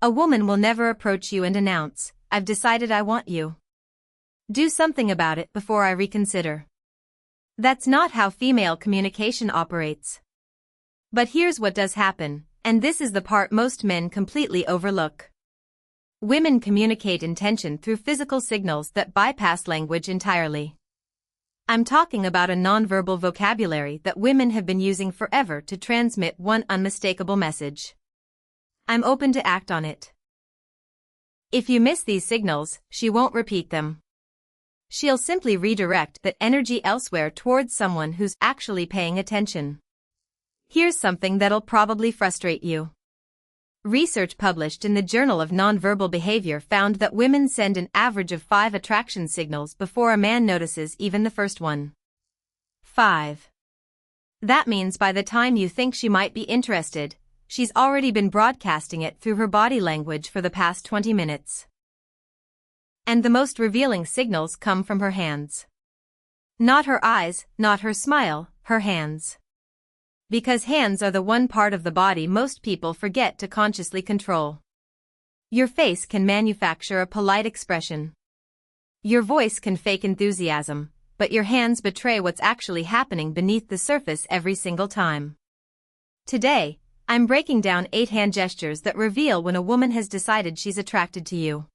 A woman will never approach you and announce, "I've decided I want you. Do something about it before I reconsider." That's not how female communication operates. But here's what does happen, and this is the part most men completely overlook. Women communicate intention through physical signals that bypass language entirely. I'm talking about a nonverbal vocabulary that women have been using forever to transmit one unmistakable message. I'm open to act on it. If you miss these signals, she won't repeat them. She'll simply redirect that energy elsewhere towards someone who's actually paying attention. Here's something that'll probably frustrate you. Research published in the Journal of Nonverbal Behavior found that women send an average of 5 attraction signals before a man notices even the first one. 5. That means by the time you think she might be interested, she's already been broadcasting it through her body language for the past 20 minutes. And the most revealing signals come from her hands. Not her eyes, not her smile, her hands. Because hands are the one part of the body most people forget to consciously control. Your face can manufacture a polite expression. Your voice can fake enthusiasm, but your hands betray what's actually happening beneath the surface every single time. Today, I'm breaking down 8 hand gestures that reveal when a woman has decided she's attracted to you.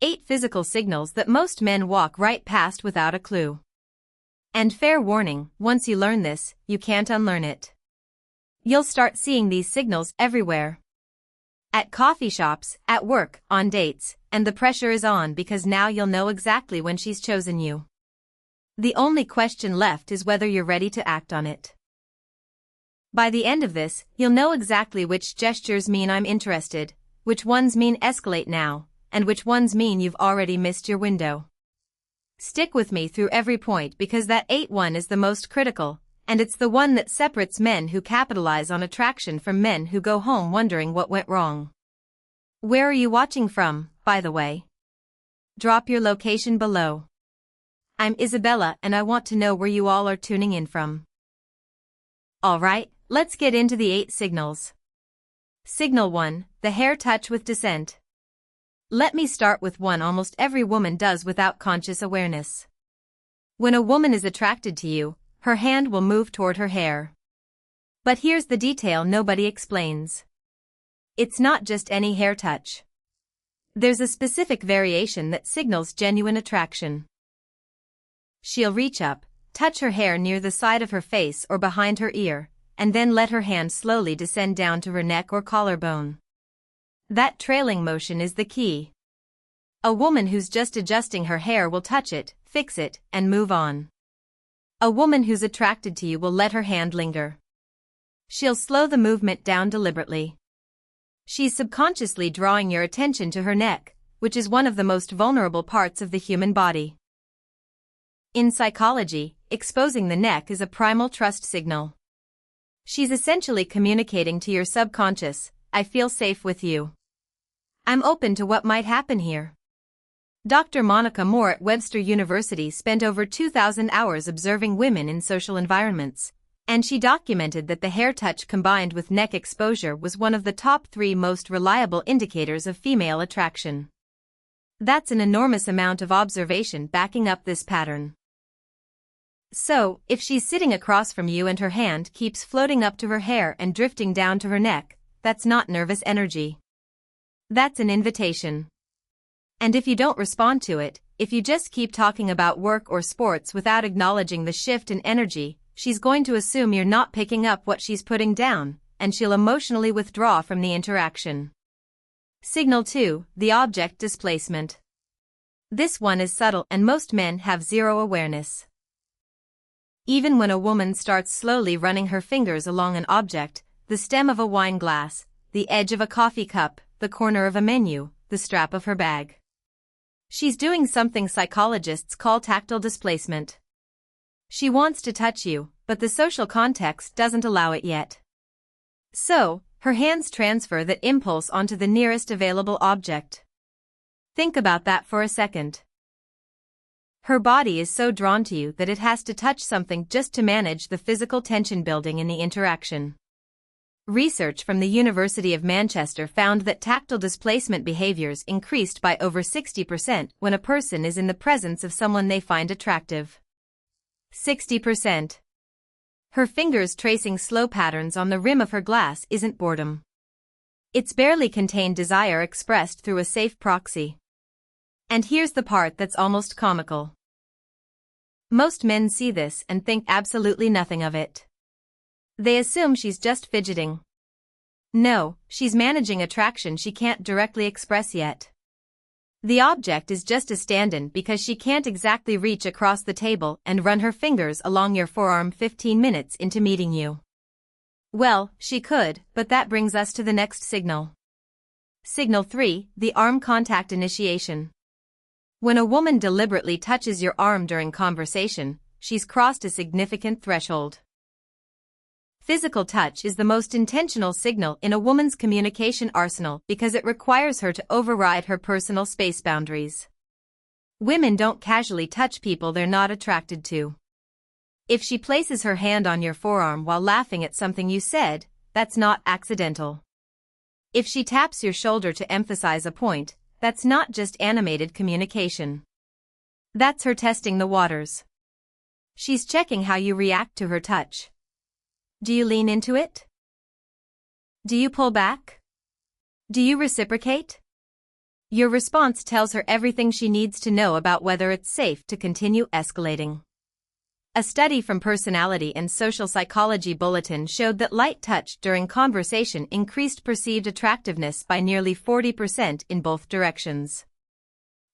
8 physical signals that most men walk right past without a clue. And fair warning, once you learn this, you can't unlearn it. You'll start seeing these signals everywhere. At coffee shops, at work, on dates, and the pressure is on because now you'll know exactly when she's chosen you. The only question left is whether you're ready to act on it. By the end of this, you'll know exactly which gestures mean I'm interested, which ones mean escalate now, and which ones mean you've already missed your window. Stick with me through every point because that 8th one is the most critical, and it's the one that separates men who capitalize on attraction from men who go home wondering what went wrong. Where are you watching from, by the way? Drop your location below. I'm Isabella and I want to know where you all are tuning in from. Alright, let's get into the 8 signals. Signal 1, the hair touch with dissent. Let me start with one almost every woman does without conscious awareness. When a woman is attracted to you, her hand will move toward her hair. But here's the detail nobody explains. It's not just any hair touch. There's a specific variation that signals genuine attraction. She'll reach up, touch her hair near the side of her face or behind her ear, and then let her hand slowly descend down to her neck or collarbone. That trailing motion is the key. A woman who's just adjusting her hair will touch it, fix it, and move on. A woman who's attracted to you will let her hand linger. She'll slow the movement down deliberately. She's subconsciously drawing your attention to her neck, which is one of the most vulnerable parts of the human body. In psychology, exposing the neck is a primal trust signal. She's essentially communicating to your subconscious, "I feel safe with you. I'm open to what might happen here." Dr. Monica Moore at Webster University spent over 2,000 hours observing women in social environments, and she documented that the hair touch combined with neck exposure was one of the top 3 most reliable indicators of female attraction. That's an enormous amount of observation backing up this pattern. So, if she's sitting across from you and her hand keeps floating up to her hair and drifting down to her neck, that's not nervous energy. That's an invitation. And if you don't respond to it, if you just keep talking about work or sports without acknowledging the shift in energy, she's going to assume you're not picking up what she's putting down, and she'll emotionally withdraw from the interaction. Signal 2, the object displacement. This one is subtle and most men have zero awareness. Even when a woman starts slowly running her fingers along an object, the stem of a wine glass, the edge of a coffee cup, the corner of a menu, the strap of her bag. She's doing something psychologists call tactile displacement. She wants to touch you, but the social context doesn't allow it yet. So, her hands transfer that impulse onto the nearest available object. Think about that for a second. Her body is so drawn to you that it has to touch something just to manage the physical tension building in the interaction. Research from the University of Manchester found that tactile displacement behaviors increased by over 60% when a person is in the presence of someone they find attractive. 60%. Her fingers tracing slow patterns on the rim of her glass isn't boredom. It's barely contained desire expressed through a safe proxy. And here's the part that's almost comical. Most men see this and think absolutely nothing of it. They assume she's just fidgeting. No, she's managing attraction she can't directly express yet. The object is just a stand-in because she can't exactly reach across the table and run her fingers along your forearm 15 minutes into meeting you. Well, she could, but that brings us to the next signal. Signal 3, the arm contact initiation. When a woman deliberately touches your arm during conversation, she's crossed a significant threshold. Physical touch is the most intentional signal in a woman's communication arsenal because it requires her to override her personal space boundaries. Women don't casually touch people they're not attracted to. If she places her hand on your forearm while laughing at something you said, that's not accidental. If she taps your shoulder to emphasize a point, that's not just animated communication. That's her testing the waters. She's checking how you react to her touch. Do you lean into it? Do you pull back? Do you reciprocate? Your response tells her everything she needs to know about whether it's safe to continue escalating. A study from Personality and Social Psychology Bulletin showed that light touch during conversation increased perceived attractiveness by nearly 40% in both directions.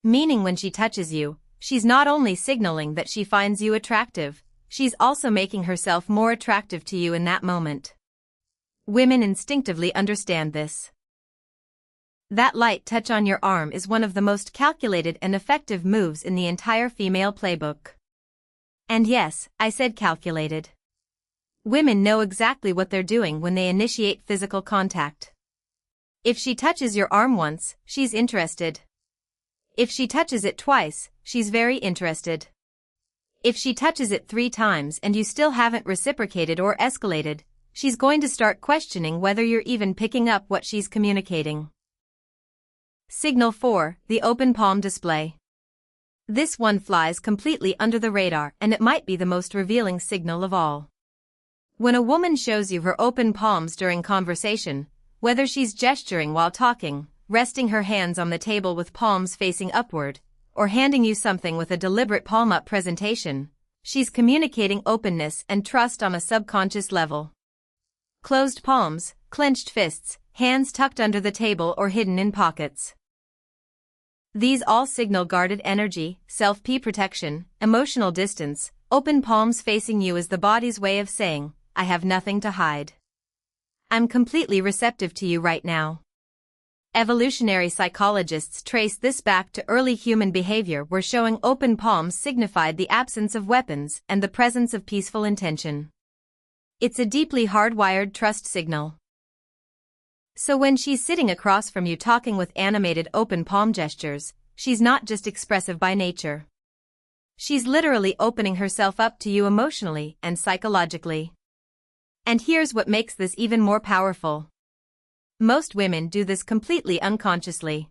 Meaning when she touches you, she's not only signaling that she finds you attractive, she's also making herself more attractive to you in that moment. Women instinctively understand this. That light touch on your arm is one of the most calculated and effective moves in the entire female playbook. And yes, I said calculated. Women know exactly what they're doing when they initiate physical contact. If she touches your arm once, she's interested. If she touches it twice, she's very interested. If she touches it 3 times and you still haven't reciprocated or escalated, she's going to start questioning whether you're even picking up what she's communicating. Signal 4, the open palm display. This one flies completely under the radar and it might be the most revealing signal of all. When a woman shows you her open palms during conversation, whether she's gesturing while talking, resting her hands on the table with palms facing upward, or handing you something with a deliberate palm-up presentation, she's communicating openness and trust on a subconscious level. Closed palms, clenched fists, hands tucked under the table or hidden in pockets. These all signal guarded energy, self-protection, emotional distance. Open palms facing you is the body's way of saying, I have nothing to hide. I'm completely receptive to you right now. Evolutionary psychologists trace this back to early human behavior where showing open palms signified the absence of weapons and the presence of peaceful intention. It's a deeply hardwired trust signal. So when she's sitting across from you talking with animated open palm gestures, she's not just expressive by nature. She's literally opening herself up to you emotionally and psychologically. And here's what makes this even more powerful. Most women do this completely unconsciously.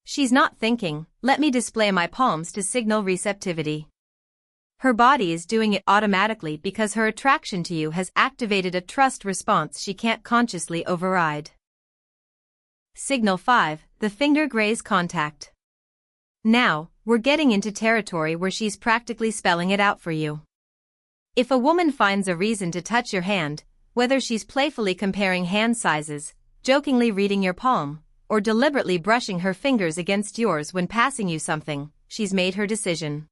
She's not thinking, let me display my palms to signal receptivity. Her body is doing it automatically because her attraction to you has activated a trust response she can't consciously override. Signal 5, the finger graze contact. Now, we're getting into territory where she's practically spelling it out for you. If a woman finds a reason to touch your hand, whether she's playfully comparing hand sizes, jokingly reading your palm, or deliberately brushing her fingers against yours when passing you something, she's made her decision.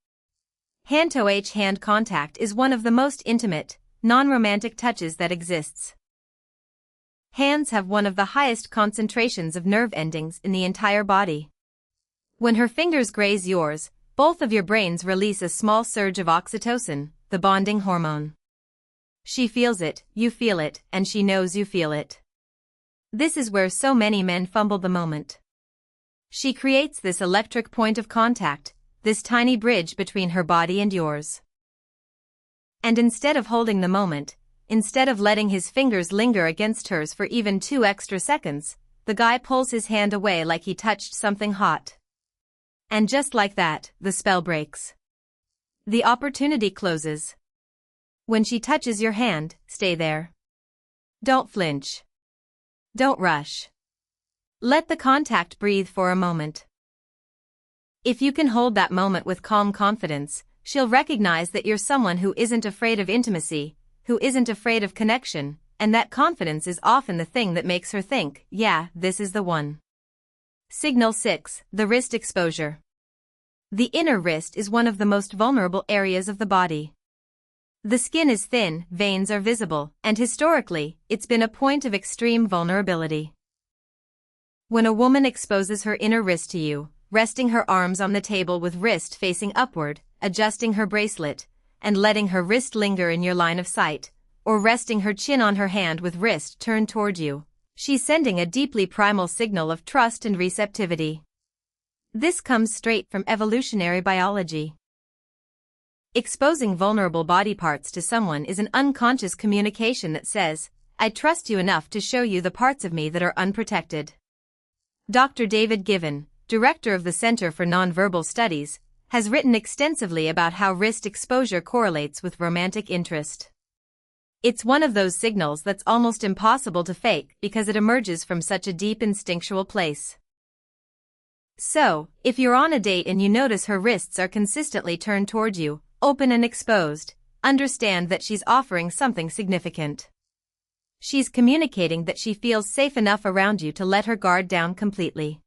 Hand-to-hand contact is one of the most intimate, non-romantic touches that exists. Hands have one of the highest concentrations of nerve endings in the entire body. When her fingers graze yours, both of your brains release a small surge of oxytocin, the bonding hormone. She feels it, you feel it, and she knows you feel it. This is where so many men fumble the moment. She creates this electric point of contact, this tiny bridge between her body and yours. And instead of holding the moment, instead of letting his fingers linger against hers for even 2 extra seconds, the guy pulls his hand away like he touched something hot. And just like that, the spell breaks. The opportunity closes. When she touches your hand, stay there. Don't flinch. Don't rush. Let the contact breathe for a moment. If you can hold that moment with calm confidence, she'll recognize that you're someone who isn't afraid of intimacy, who isn't afraid of connection, and that confidence is often the thing that makes her think, yeah, this is the one. Signal 6, the wrist exposure. The inner wrist is one of the most vulnerable areas of the body. The skin is thin, veins are visible, and historically, it's been a point of extreme vulnerability. When a woman exposes her inner wrist to you, resting her arms on the table with wrist facing upward, adjusting her bracelet, and letting her wrist linger in your line of sight, or resting her chin on her hand with wrist turned toward you, she's sending a deeply primal signal of trust and receptivity. This comes straight from evolutionary biology. Exposing vulnerable body parts to someone is an unconscious communication that says, I trust you enough to show you the parts of me that are unprotected. Dr. David Given, director of the Center for Nonverbal Studies, has written extensively about how wrist exposure correlates with romantic interest. It's one of those signals that's almost impossible to fake because it emerges from such a deep instinctual place. So, if you're on a date and you notice her wrists are consistently turned toward you, open and exposed, understand that she's offering something significant. She's communicating that she feels safe enough around you to let her guard down completely.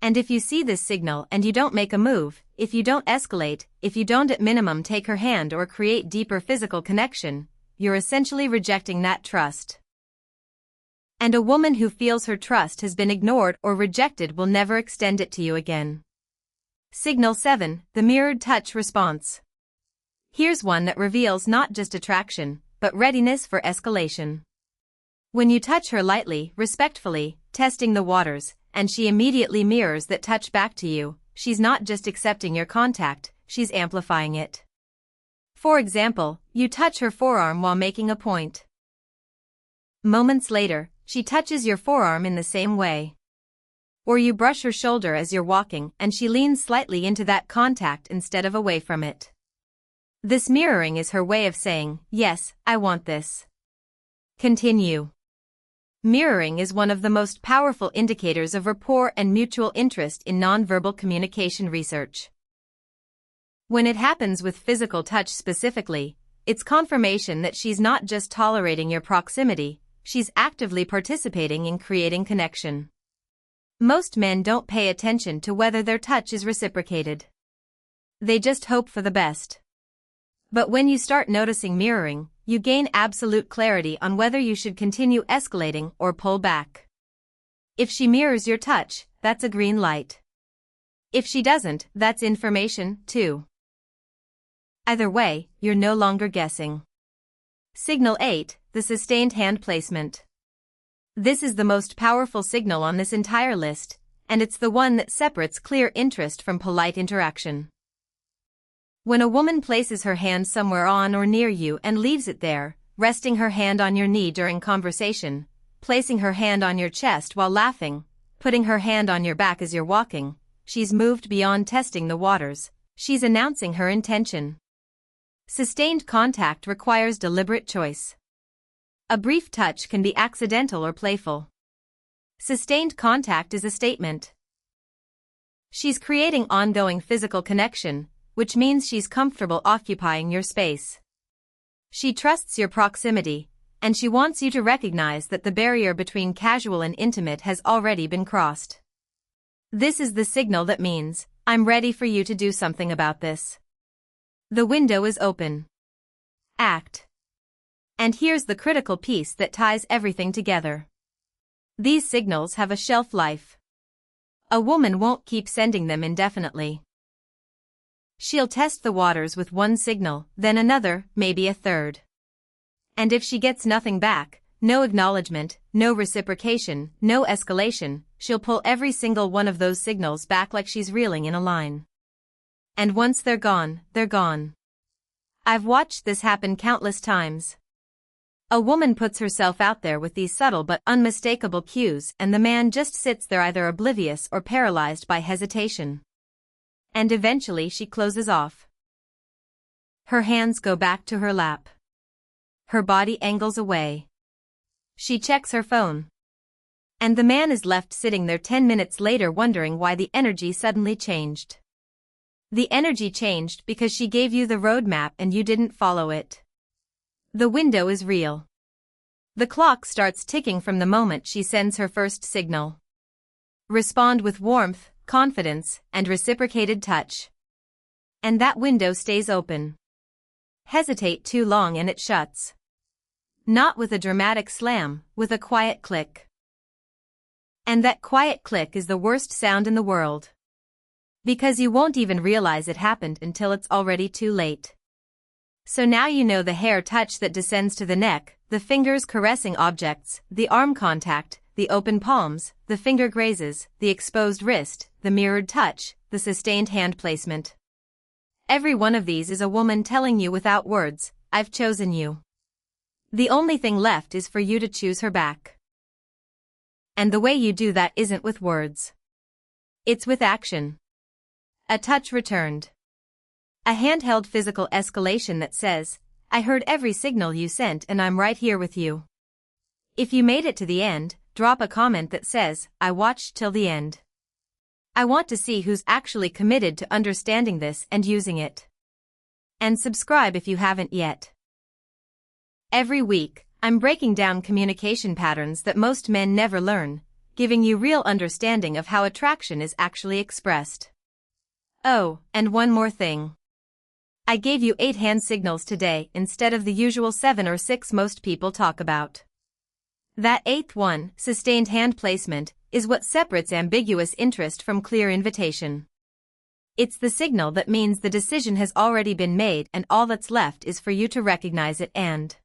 And if you see this signal and you don't make a move, if you don't escalate, if you don't at minimum take her hand or create deeper physical connection, you're essentially rejecting that trust. And a woman who feels her trust has been ignored or rejected will never extend it to you again. Signal 7, the mirrored touch response. Here's one that reveals not just attraction, but readiness for escalation. When you touch her lightly, respectfully, testing the waters, and she immediately mirrors that touch back to you, she's not just accepting your contact, she's amplifying it. For example, you touch her forearm while making a point. Moments later, she touches your forearm in the same way. Or you brush her shoulder as you're walking and she leans slightly into that contact instead of away from it. This mirroring is her way of saying, yes, I want this. Continue. Mirroring is one of the most powerful indicators of rapport and mutual interest in nonverbal communication research. When it happens with physical touch specifically, it's confirmation that she's not just tolerating your proximity, she's actively participating in creating connection. Most men don't pay attention to whether their touch is reciprocated. They just hope for the best. But when you start noticing mirroring, you gain absolute clarity on whether you should continue escalating or pull back. If she mirrors your touch, that's a green light. If she doesn't, that's information, too. Either way, you're no longer guessing. Signal 8, the sustained hand placement. This is the most powerful signal on this entire list, and it's the one that separates clear interest from polite interaction. When a woman places her hand somewhere on or near you and leaves it there, resting her hand on your knee during conversation, placing her hand on your chest while laughing, putting her hand on your back as you're walking, she's moved beyond testing the waters, she's announcing her intention. Sustained contact requires deliberate choice. A brief touch can be accidental or playful. Sustained contact is a statement. She's creating ongoing physical connection, which means she's comfortable occupying your space. She trusts your proximity, and she wants you to recognize that the barrier between casual and intimate has already been crossed. This is the signal that means, I'm ready for you to do something about this. The window is open. Act. And here's the critical piece that ties everything together. These signals have a shelf life. A woman won't keep sending them indefinitely. She'll test the waters with one signal, then another, maybe a third. And if she gets nothing back, no acknowledgement, no reciprocation, no escalation, she'll pull every single one of those signals back like she's reeling in a line. And once they're gone, they're gone. I've watched this happen countless times. A woman puts herself out there with these subtle but unmistakable cues, and the man just sits there either oblivious or paralyzed by hesitation. And eventually she closes off. Her hands go back to her lap. Her body angles away. She checks her phone. And the man is left sitting there 10 minutes later wondering why the energy suddenly changed. The energy changed because she gave you the roadmap and you didn't follow it. The window is real. The clock starts ticking from the moment she sends her first signal. Respond with warmth, confidence, and reciprocated touch. And that window stays open. Hesitate too long and it shuts. Not with a dramatic slam, with a quiet click. And that quiet click is the worst sound in the world. Because you won't even realize it happened until it's already too late. So now you know the hair touch that descends to the neck, the fingers caressing objects, the arm contact, the open palms, the finger grazes, the exposed wrist, the mirrored touch, the sustained hand placement. Every one of these is a woman telling you without words, I've chosen you. The only thing left is for you to choose her back. And the way you do that isn't with words. It's with action. A touch returned. A handheld physical escalation that says, I heard every signal you sent and I'm right here with you. If you made it to the end, drop a comment that says, I watched till the end. I want to see who's actually committed to understanding this and using it. And subscribe if you haven't yet. Every week, I'm breaking down communication patterns that most men never learn, giving you real understanding of how attraction is actually expressed. Oh, and one more thing. I gave you 8 hand signals today instead of the usual 7 or 6 most people talk about. That 8th one, sustained hand placement, is what separates ambiguous interest from clear invitation. It's the signal that means the decision has already been made and all that's left is for you to recognize it and